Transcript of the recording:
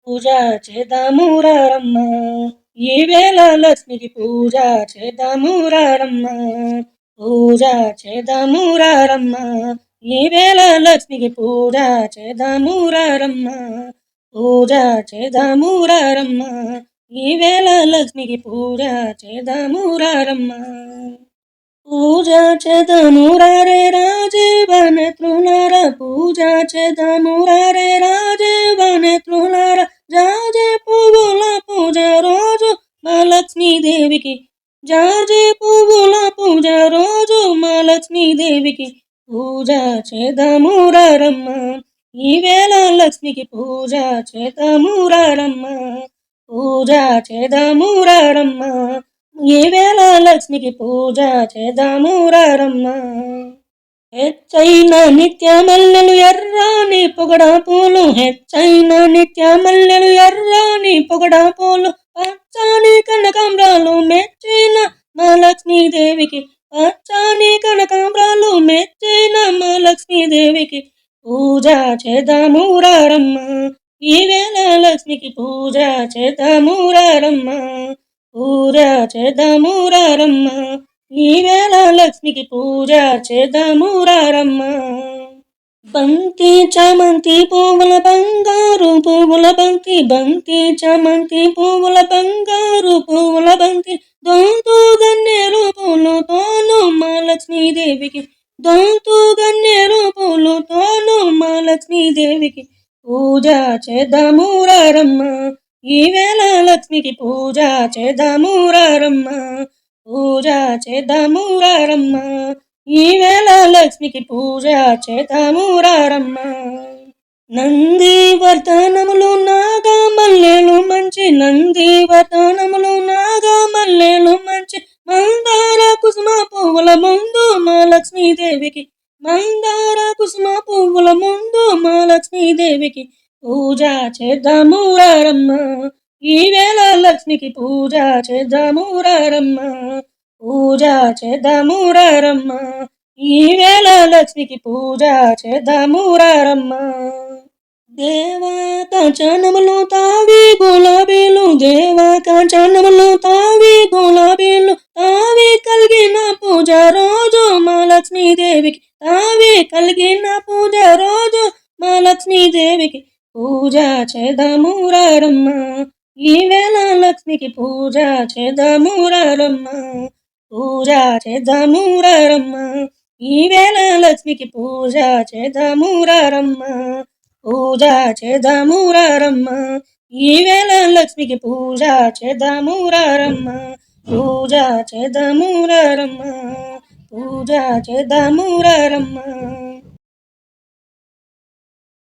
పూజ చేద్దాము రారమ్మ, ఈవేళ లక్ష్మికి పూజ చేద్దాము రారమ్మ. పూజ చేద్దాము రారమ్మ, ఈవేళ లక్ష్మికి పూజ చేద్దాము రారమ్మ. పూజ చేద్దాము రారమ్మ, ఈవేళ లక్ష్మికి పూజ చేద్దాము రారమ్మ. పూజ చేద్దాము రారే రాజీవనేత్రులార, పూజ చేద్దాము రారే రాజీవనేత్రులార. జాజి పువ్వుల పూజ రోజు మా లక్ష్మీదేవికి, జాజి పువ్వుల పూజ రోజు మా లక్ష్మీదేవికి. పూజ చేద్దాము రారమ్మ, ఈవేళ లక్ష్మికి పూజ చేద్దాము రారమ్మ. పూజ చేద్దాము రారమ్మ, ఈవేళ లక్ష్మికి పూజ చేద్దాము రారమ్మ. హెచ్చైన నిత్య మల్లెలు ఎర్రాని పొగడ పూలు, హెచ్చైన నిత్య మల్లెలు ఎర్రాని పొగడ పూలు. పచ్చని కనకాంబరాలు మెచ్చిన మా లక్ష్మీదేవికి, పచ్చని కనకాంబరాలు మెచ్చిన మా లక్ష్మీదేవికి. పూజ చేద్దాము రారమ్మ, ఈవేళ లక్ష్మికి పూజ చేద్దాము రారమ్మ. పూజ చేద్దాము రారమ్మ, ఈవేళ లక్ష్మికి పూజ చేద్దాము రారమ్మ. బంతి చామంతి పువ్వుల బంగారు పువ్వుల బంతి, బంతి చామంతి పువ్వుల బంగారు పువ్వుల బంతి. దొంతు గన్నేరు పూలుతోను మా లక్ష్మీదేవికి, దొంతు గన్నేరు పూలుతోను మా లక్ష్మీదేవికి. పూజ చేద్దాము రారమ్మ, ఈవేళ లక్ష్మికి పూజ చేద్దాము రారమ్మ. పూజ చేద్దాము రారమ్మ, ఈవేళ లక్ష్మికి పూజ చేద్దాము రారమ్మ. నంది వర్ధనములు నాగా మల్లెలు మంచి, నంది వర్ధనములు నాగా మల్లెలు మంచి. మందార కుసుమ పువ్వుల ముందు మా లక్ష్మీదేవికి, మందార కుసుమ పువ్వుల ముందు మా లక్ష్మీదేవికి. పూజ చేద్దాము రారమ్మ, ఈవేళ లక్ష్మికి పూజ చేద్దాము రారమ్మ. పూజ చేద్దాము రారమ్మ, ఈవేళ లక్ష్మికి పూజ చేద్దాము రారమ్మ. దేవా కాంచనములు తావి గులాబీలు, దేవా కాంచనములు తావి గులాబీలు. తావి కలిగిన పూజ రోజు మా లక్ష్మీదేవికి, తావి కలిగిన పూజ రోజు మా లక్ష్మీదేవికి. పూజ చేద్దాము రారమ్మ, ఈవేళ లక్ష్మికి పూజ చేద్దాము రారమ్మ. పూజ చేద్దాము రారమ్మ, ఈవేళ లక్ష్మికి పూజ చేద్దాము రారమ్మ. పూజ చేద్దాము రారమ్మ, ఈవేళ లక్ష్మికి పూజ చేద్దాము రారమ్మ. పూజ చేద్దాము రారమ్మ, పూజ చేద్దాము రారమ్మ.